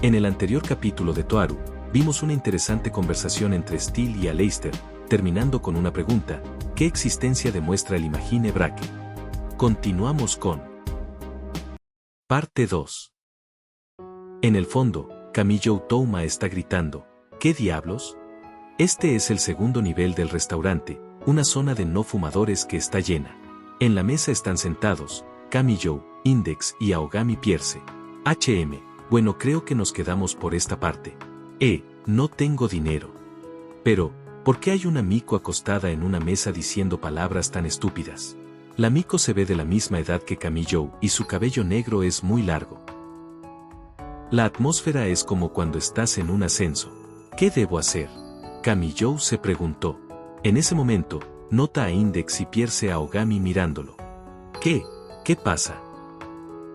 En el anterior capítulo de Toaru, vimos una interesante conversación entre Steele y Aleister, terminando con una pregunta: ¿qué existencia demuestra el Imagine Brake? Continuamos con Parte 2. En el fondo, Kamijo Touma está gritando: ¿qué diablos? Este es el segundo nivel del restaurante, una zona de no fumadores que está llena. En la mesa están sentados Kamijo, Index y Aogami Pierce. Bueno, creo que nos quedamos por esta parte. No tengo dinero. Pero, ¿por qué hay una Miko acostada en una mesa diciendo palabras tan estúpidas? La Miko se ve de la misma edad que Kamijo y su cabello negro es muy largo. La atmósfera es como cuando estás en un ascenso. ¿Qué debo hacer? Kamijo se preguntó. En ese momento, nota a Index y Pierce a Aogami mirándolo. ¿Qué pasa?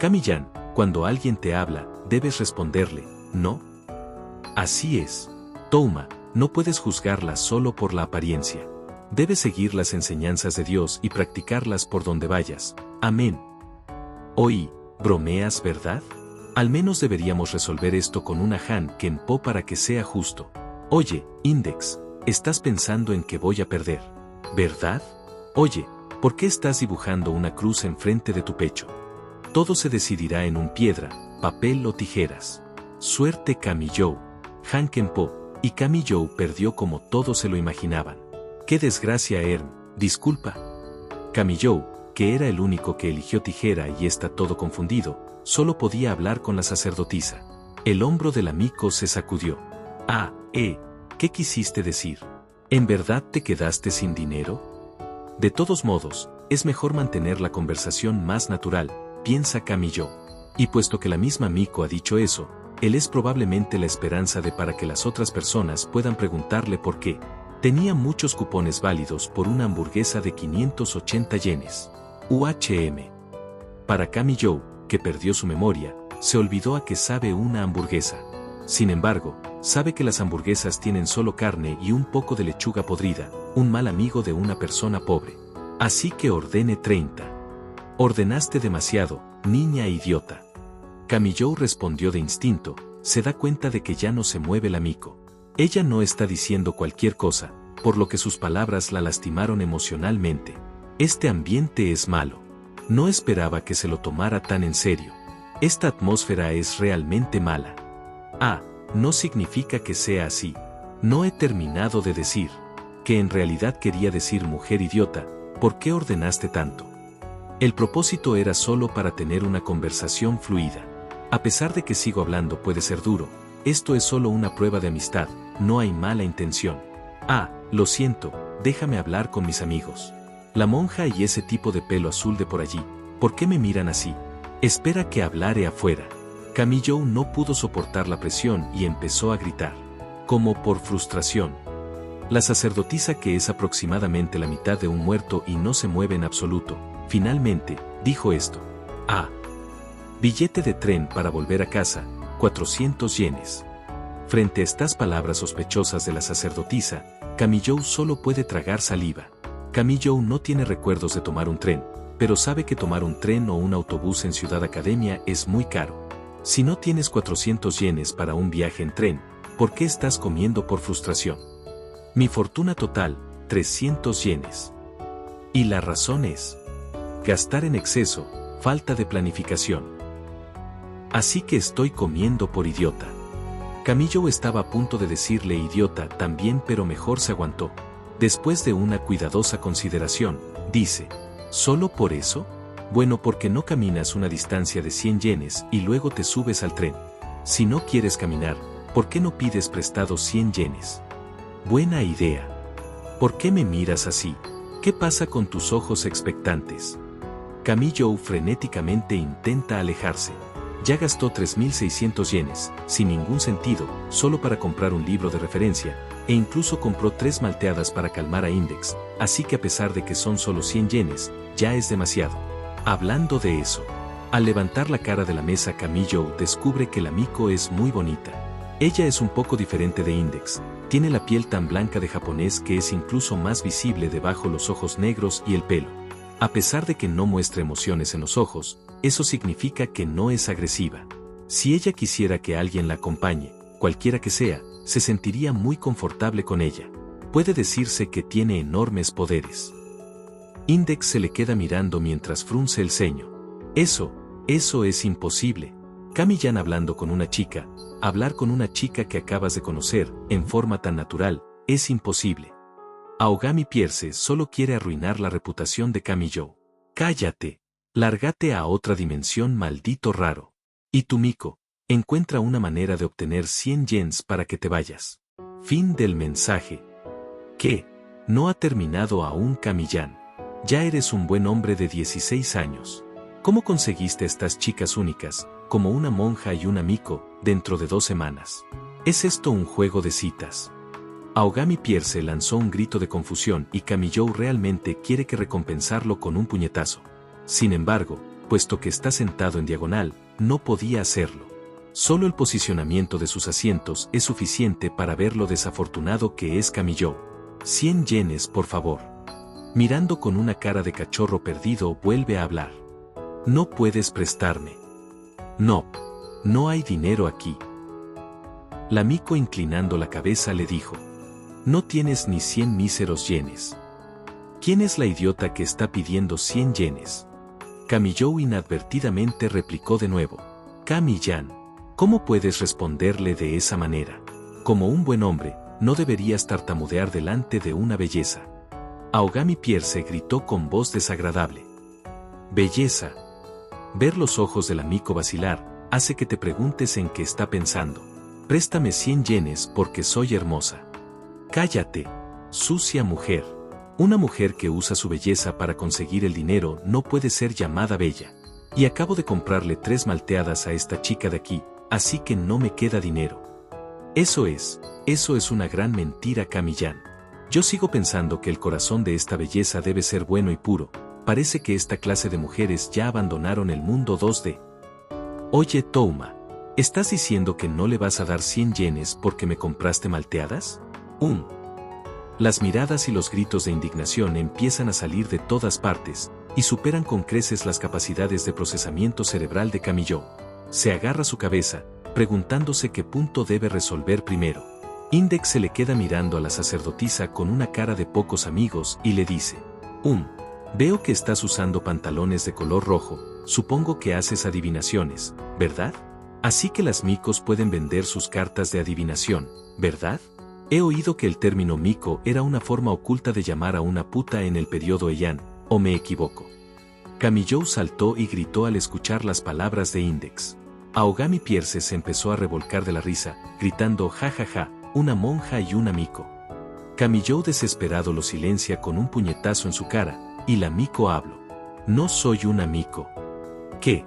Kami-yan, cuando alguien te habla, debes responderle, ¿no? Así es. Touma, no puedes juzgarla solo por la apariencia. Debes seguir las enseñanzas de Dios y practicarlas por donde vayas. Amén. Oí, bromeas, ¿verdad? Al menos deberíamos resolver esto con una Han Kenpo para que sea justo. Oye, Index, estás pensando en que voy a perder, ¿verdad? Oye, ¿por qué estás dibujando una cruz enfrente de tu pecho? Todo se decidirá en un piedra, papel o tijeras. Suerte Kamijo. Han Kenpo, y Kamijo perdió como todos se lo imaginaban. ¡Qué desgracia, Erm! Disculpa. Kamijo, que era el único que eligió tijera y está todo confundido, solo podía hablar con la sacerdotisa. El hombro del amigo se sacudió. ¿Qué quisiste decir? ¿En verdad te quedaste sin dinero? De todos modos, es mejor mantener la conversación más natural, piensa Kamijo. Y puesto que la misma Miko ha dicho eso, él es probablemente la esperanza de para que las otras personas puedan preguntarle por qué. Tenía muchos cupones válidos por una hamburguesa de 580 yenes. Para Kamijo, que perdió su memoria, se olvidó a que sabe una hamburguesa. Sin embargo, sabe que las hamburguesas tienen solo carne y un poco de lechuga podrida, un mal amigo de una persona pobre. Así que ordene 30. Ordenaste demasiado, niña idiota. Kamijo respondió de instinto, se da cuenta de que ya no se mueve la Miko. Ella no está diciendo cualquier cosa, por lo que sus palabras la lastimaron emocionalmente. Este ambiente es malo. No esperaba que se lo tomara tan en serio. Esta atmósfera es realmente mala. No significa que sea así. No he terminado de decir. Que en realidad quería decir mujer idiota, ¿por qué ordenaste tanto? El propósito era solo para tener una conversación fluida. A pesar de que sigo hablando puede ser duro, esto es solo una prueba de amistad, no hay mala intención. Lo siento, déjame hablar con mis amigos. La monja y ese tipo de pelo azul de por allí, ¿por qué me miran así? Espera que hablare afuera. Kamijo no pudo soportar la presión y empezó a gritar. Como por frustración. La sacerdotisa, que es aproximadamente la mitad de un muerto y no se mueve en absoluto, finalmente, dijo esto. Billete de tren para volver a casa, 400 yenes. Frente a estas palabras sospechosas de la sacerdotisa, Kamijo solo puede tragar saliva. Kamijo no tiene recuerdos de tomar un tren, pero sabe que tomar un tren o un autobús en Ciudad Academia es muy caro. Si no tienes 400 yenes para un viaje en tren, ¿por qué estás comiendo por frustración? Mi fortuna total, 300 yenes. Y la razón es gastar en exceso, falta de planificación. Así que estoy comiendo por idiota. Kamijo estaba a punto de decirle idiota también, pero mejor se aguantó. Después de una cuidadosa consideración, dice, ¿solo por eso? Bueno, porque no caminas una distancia de 100 yenes y luego te subes al tren. Si no quieres caminar, ¿por qué no pides prestado 100 yenes? Buena idea. ¿Por qué me miras así? ¿Qué pasa con tus ojos expectantes? Kamijo frenéticamente intenta alejarse. Ya gastó 3.600 yenes, sin ningún sentido, solo para comprar un libro de referencia, e incluso compró 3 malteadas para calmar a Index, así que a pesar de que son solo 100 yenes, ya es demasiado. Hablando de eso, al levantar la cara de la mesa, Kamijo descubre que la Miko es muy bonita. Ella es un poco diferente de Index, tiene la piel tan blanca de japonés que es incluso más visible debajo los ojos negros y el pelo. A pesar de que no muestra emociones en los ojos, eso significa que no es agresiva. Si ella quisiera que alguien la acompañe, cualquiera que sea, se sentiría muy confortable con ella. Puede decirse que tiene enormes poderes. Index se le queda mirando mientras frunce el ceño. Eso es imposible. Kami-yan hablando con una chica, hablar con una chica que acabas de conocer, en forma tan natural, es imposible. Aogami Pierce solo quiere arruinar la reputación de Kami-yo. Cállate. Lárgate a otra dimensión, maldito raro. Y tú, Miko, encuentra una manera de obtener 100 yens para que te vayas. Fin del mensaje. ¿Qué? No ha terminado aún, Kami-yan. Ya eres un buen hombre de 16 años. ¿Cómo conseguiste estas chicas únicas, como una monja y una Miko, dentro de 2 semanas? ¿Es esto un juego de citas? Aogami Pierce lanzó un grito de confusión y Kami-yo realmente quiere que recompensarlo con un puñetazo. Sin embargo, puesto que está sentado en diagonal, no podía hacerlo. Solo el posicionamiento de sus asientos es suficiente para ver lo desafortunado que es Kami-yo. 100 yenes, por favor. Mirando con una cara de cachorro perdido, vuelve a hablar. No puedes prestarme. No hay dinero aquí. La Miko, inclinando la cabeza, le dijo. No tienes ni 100 míseros yenes. ¿Quién es la idiota que está pidiendo 100 yenes? Kami-yo inadvertidamente replicó de nuevo. Kami-yan, ¿cómo puedes responderle de esa manera? Como un buen hombre, no deberías tartamudear delante de una belleza. Aogami Pierce gritó con voz desagradable. Belleza. Ver los ojos de la Miko vacilar hace que te preguntes en qué está pensando. Préstame 100 yenes porque soy hermosa. Cállate, sucia mujer. Una mujer que usa su belleza para conseguir el dinero no puede ser llamada bella. Y acabo de comprarle 3 malteadas a esta chica de aquí, así que no me queda dinero. Eso es una gran mentira, Kami-yan. Yo sigo pensando que el corazón de esta belleza debe ser bueno y puro. Parece que esta clase de mujeres ya abandonaron el mundo 2D. Oye, Touma, ¿estás diciendo que no le vas a dar 100 yenes porque me compraste malteadas? Las miradas y los gritos de indignación empiezan a salir de todas partes, y superan con creces las capacidades de procesamiento cerebral de Kami-yo. Se agarra su cabeza, preguntándose qué punto debe resolver primero. Index se le queda mirando a la sacerdotisa con una cara de pocos amigos y le dice. Veo que estás usando pantalones de color rojo, supongo que haces adivinaciones, ¿verdad? Así que las Mikos pueden vender sus cartas de adivinación, ¿verdad? He oído que el término Miko era una forma oculta de llamar a una puta en el periodo Heian, ¿o me equivoco? Kami-yo saltó y gritó al escuchar las palabras de Index. Aogami Pierce se empezó a revolcar de la risa, gritando ja, una monja y una Miko. Kami-yo desesperado lo silencia con un puñetazo en su cara, y la Miko habló. No soy una Miko. ¿Qué?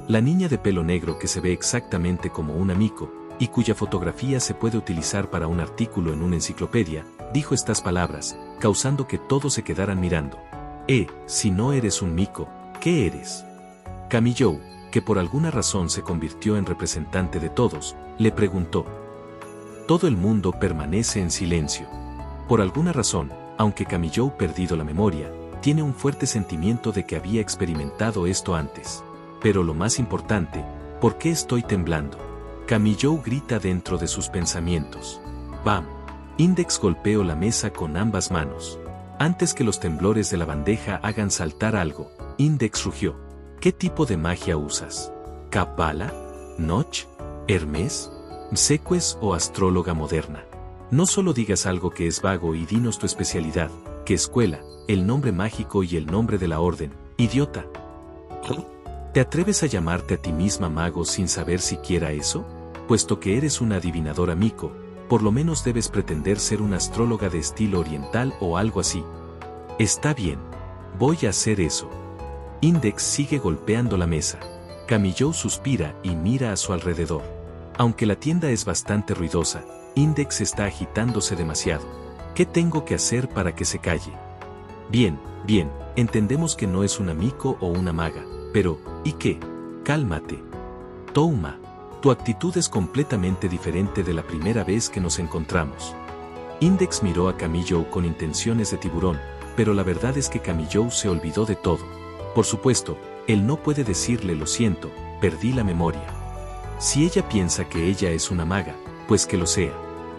La niña de pelo negro que se ve exactamente como una Miko, y cuya fotografía se puede utilizar para un artículo en una enciclopedia, dijo estas palabras, causando que todos se quedaran mirando. Si no eres un Miko, ¿qué eres? Kami-yo, que por alguna razón se convirtió en representante de todos, le preguntó. Todo el mundo permanece en silencio. Por alguna razón, aunque Kami-yo perdido la memoria, tiene un fuerte sentimiento de que había experimentado esto antes. Pero lo más importante, ¿por qué estoy temblando? Kami-yo grita dentro de sus pensamientos. ¡Bam! Index golpeó la mesa con ambas manos. Antes que los temblores de la bandeja hagan saltar algo, Index rugió. ¿Qué tipo de magia usas? ¿Kabbalah? ¿Noch? ¿Hermes? ¿Secues o astróloga moderna? No solo digas algo que es vago y dinos tu especialidad, qué escuela, el nombre mágico y el nombre de la orden, idiota. ¿Te atreves a llamarte a ti misma mago sin saber siquiera eso? Puesto que eres una adivinadora Miko, por lo menos debes pretender ser una astróloga de estilo oriental o algo así. Está bien. Voy a hacer eso. Index sigue golpeando la mesa. Kami-yo suspira y mira a su alrededor. Aunque la tienda es bastante ruidosa, Index está agitándose demasiado. ¿Qué tengo que hacer para que se calle? Bien, entendemos que no es una Miko o una maga, pero, ¿y qué? Cálmate. Touma. Tu actitud es completamente diferente de la primera vez que nos encontramos. Index miró a Kami-yo con intenciones de tiburón, pero la verdad es que Kami-yo se olvidó de todo. Por supuesto, él no puede decirle lo siento, perdí la memoria. Si ella piensa que ella es una maga, pues que lo sea.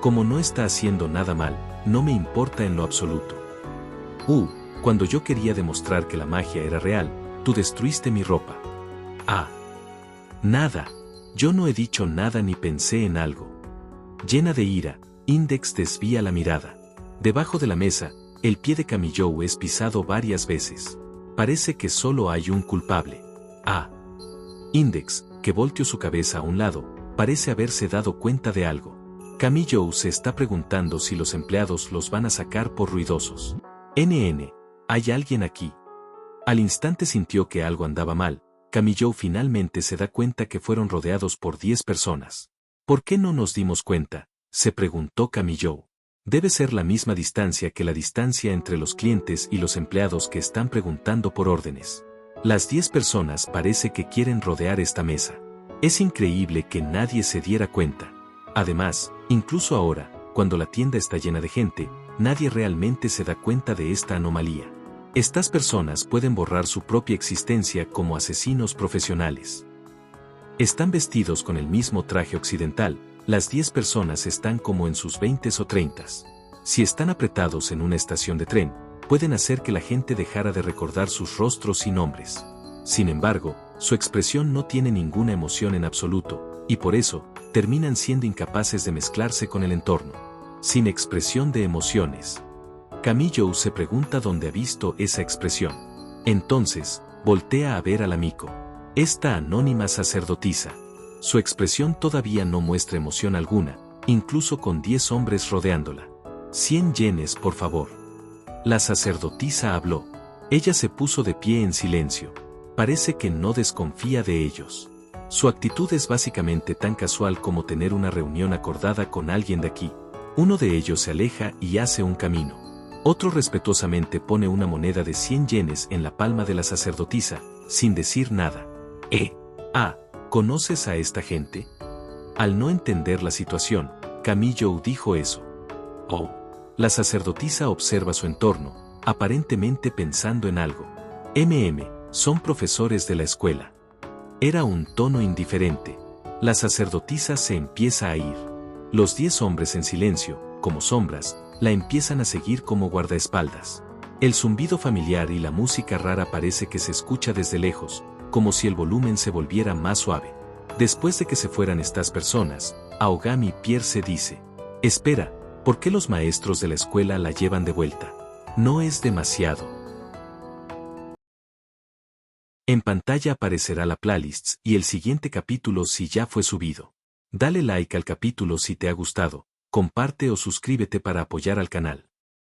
Como no está haciendo nada mal, no me importa en lo absoluto. Cuando yo quería demostrar que la magia era real, tú destruiste mi ropa. Nada. Yo no he dicho nada ni pensé en algo. Llena de ira, Index desvía la mirada. Debajo de la mesa, el pie de Camillo es pisado varias veces. Parece que solo hay un culpable. Index, que volteó su cabeza a un lado, parece haberse dado cuenta de algo. Camillo se está preguntando si los empleados los van a sacar por ruidosos. ¿Hay alguien aquí? Al instante sintió que algo andaba mal. Camillo finalmente se da cuenta que fueron rodeados por 10 personas. ¿Por qué no nos dimos cuenta?, se preguntó Camillo. Debe ser la misma distancia que la distancia entre los clientes y los empleados que están preguntando por órdenes. Las 10 personas parece que quieren rodear esta mesa. Es increíble que nadie se diera cuenta. Además, incluso ahora, cuando la tienda está llena de gente, nadie realmente se da cuenta de esta anomalía. Estas personas pueden borrar su propia existencia como asesinos profesionales. Están vestidos con el mismo traje occidental, las 10 personas están como en sus 20s o 30s. Si están apretados en una estación de tren, pueden hacer que la gente dejara de recordar sus rostros y nombres. Sin embargo, su expresión no tiene ninguna emoción en absoluto, y por eso, terminan siendo incapaces de mezclarse con el entorno. Sin expresión de emociones. Camillo se pregunta dónde ha visto esa expresión. Entonces, voltea a ver al amigo. Esta anónima sacerdotisa. Su expresión todavía no muestra emoción alguna, incluso con 10 hombres rodeándola. 100 yenes, por favor. La sacerdotisa habló. Ella se puso de pie en silencio. Parece que no desconfía de ellos. Su actitud es básicamente tan casual como tener una reunión acordada con alguien de aquí. Uno de ellos se aleja y hace un camino. Otro respetuosamente pone una moneda de 100 yenes en la palma de la sacerdotisa, sin decir nada. ¿Conoces a esta gente? Al no entender la situación, Camillo dijo eso. La sacerdotisa observa su entorno, aparentemente pensando en algo. Son profesores de la escuela. Era un tono indiferente. La sacerdotisa se empieza a ir. Los 10 hombres en silencio, como sombras, la empiezan a seguir como guardaespaldas. El zumbido familiar y la música rara parece que se escucha desde lejos, como si el volumen se volviera más suave. Después de que se fueran estas personas, Aogami Pierce dice: espera, ¿por qué los maestros de la escuela la llevan de vuelta? No es demasiado. En pantalla aparecerá la playlist y el siguiente capítulo si ya fue subido. Dale like al capítulo si te ha gustado, comparte o suscríbete para apoyar al canal.